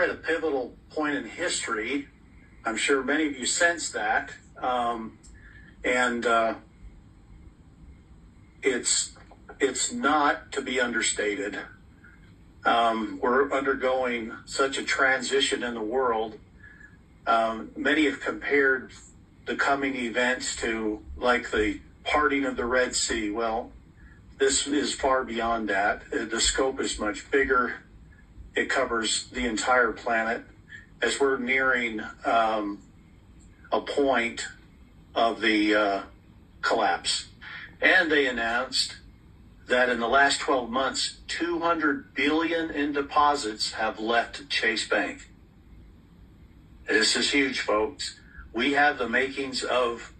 at a pivotal point in history. I'm sure many of you sense that. It's not to be understated. We're undergoing such a transition in the world. Many have compared the coming events to like the parting of the Red Sea. Well, this is far beyond that. The scope is much bigger. It covers the entire planet as we're nearing a point of the collapse. And they announced that in the last 12 months, $200 billion in deposits have left Chase Bank. This is huge, folks. We have the makings of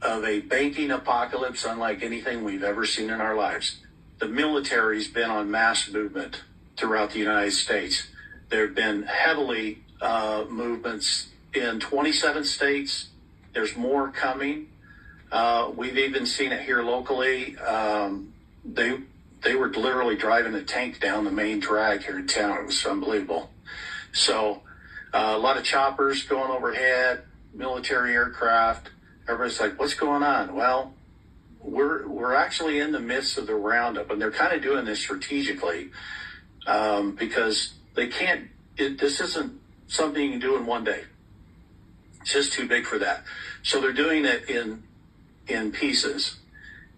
a banking apocalypse unlike anything we've ever seen in our lives. The military's been on mass movement throughout the United States. There have been heavily movements in 27 states. There's more coming. We've even seen it here locally. They were literally driving a tank down the main drag here in town. It was unbelievable. So a lot of choppers going overhead, military aircraft. Everybody's like, what's going on? Well, we're actually in the midst of the roundup, and they're kind of doing this strategically because they can't. This isn't something you can do in one day. It's just too big for that. So they're doing it in pieces.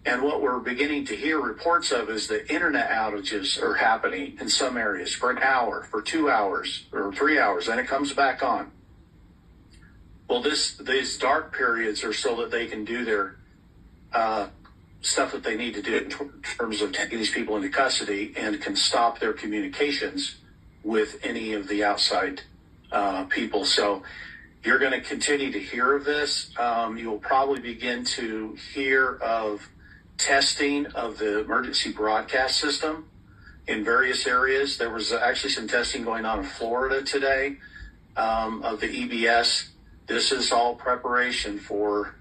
And what we're beginning to hear reports of is that internet outages are happening in some areas for an hour, for 2 hours, or 3 hours, and it comes back on. Well, these dark periods are so that they can do their stuff that they need to do in terms of taking these people into custody and can stop their communications with any of the outside people. So you're going to continue to hear of this. You'll probably begin to hear of testing of the emergency broadcast system in various areas. There was actually some testing going on in Florida today of the EBS. This is all preparation for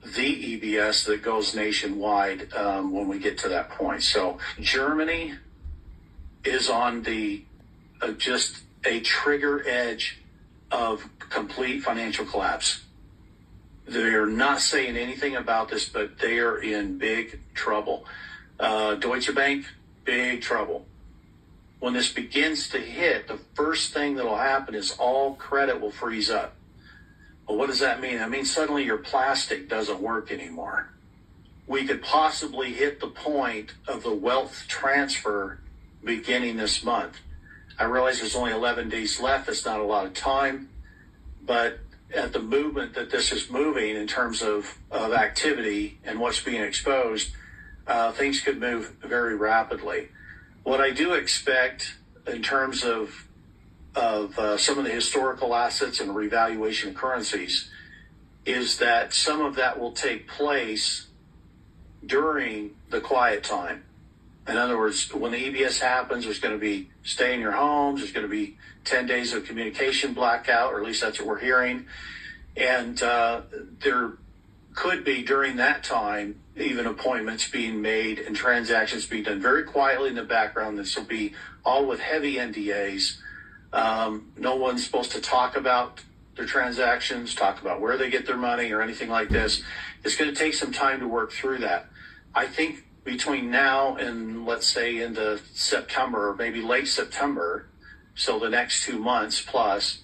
the EBS that goes nationwide when we get to that point. So Germany is on the just a trigger edge of complete financial collapse. They're not saying anything about this, but they are in big trouble. Deutsche Bank, big trouble. When this begins to hit, the first thing that will happen is all credit will freeze up. Well, what does that mean? That means suddenly your plastic doesn't work anymore. We could possibly hit the point of the wealth transfer beginning this month. I realize there's only 11 days left. That's not a lot of time. But at the movement that this is moving in terms of activity and what's being exposed, things could move very rapidly. What I do expect in terms of some of the historical assets and revaluation of currencies is that some of that will take place during the quiet time. In other words, when the EBS happens, there's going to be stay in your homes. There's going to be 10 days of communication blackout, or at least that's what we're hearing. And there could be during that time even appointments being made and transactions being done very quietly in the background. This will be all with heavy NDAs. No one's supposed to talk about their transactions, talk about where they get their money or anything like this. It's going to take some time to work through that. I think between now and let's say into September or maybe late September, so the next 2 months plus,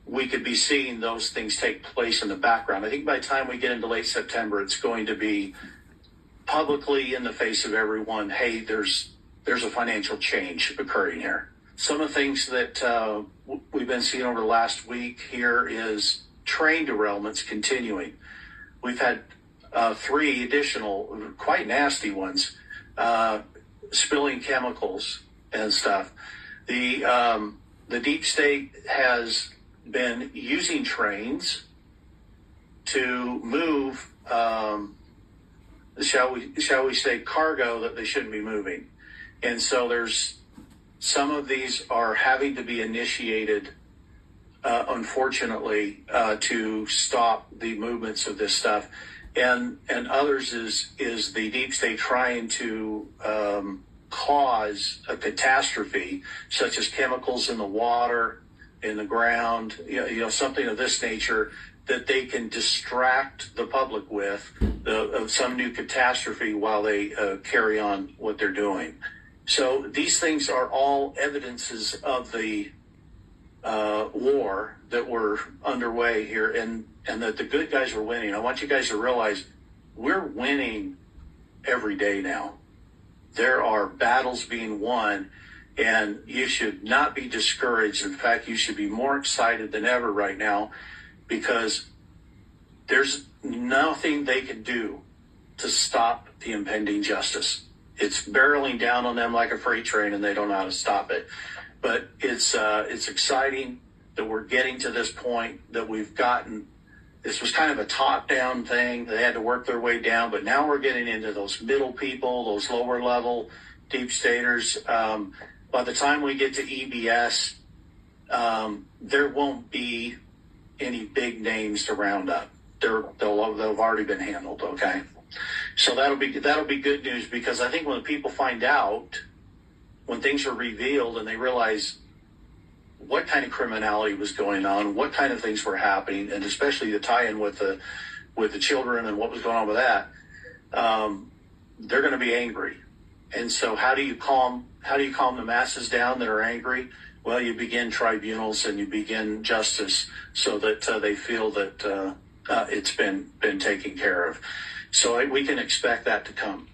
we could be seeing those things take place in the background. I think by the time we get into late September, it's going to be publicly in the face of everyone, hey, there's a financial change occurring here. Some of the things that we've been seeing over the last week here is train derailments continuing. We've had 3 additional, quite nasty ones, spilling chemicals and stuff. The deep state has been using trains to move, shall we say, cargo that they shouldn't be moving. And so there's some of these are having to be initiated, unfortunately, to stop the movements of this stuff. And others is the deep state trying to cause a catastrophe, such as chemicals in the water, in the ground, something of this nature, that they can distract the public with of some new catastrophe while they carry on what they're doing. So these things are all evidences of the war that were underway here, and that the good guys are winning. I want you guys to realize we're winning every day now. There are battles being won, and you should not be discouraged. In fact, you should be more excited than ever right now, because there's nothing they can do to stop the impending justice. It's barreling down on them like a freight train, and they don't know how to stop it. But it's exciting that we're getting to this point, that we've gotten. This was kind of a top-down thing. They had to work their way down, but now we're getting into those middle people, those lower-level deep staters. By the time we get to EBS, there won't be any big names to round up. They've already been handled. Okay, so that'll be good news, because I think when people find out, when things are revealed and they realize what kind of criminality was going on, what kind of things were happening, and especially the tie-in with the children and what was going on with that, they're going to be angry. And so how do you calm the masses down that are angry? Well, you begin tribunals and you begin justice, so that they feel that it's been taken care of. So we can expect that to come.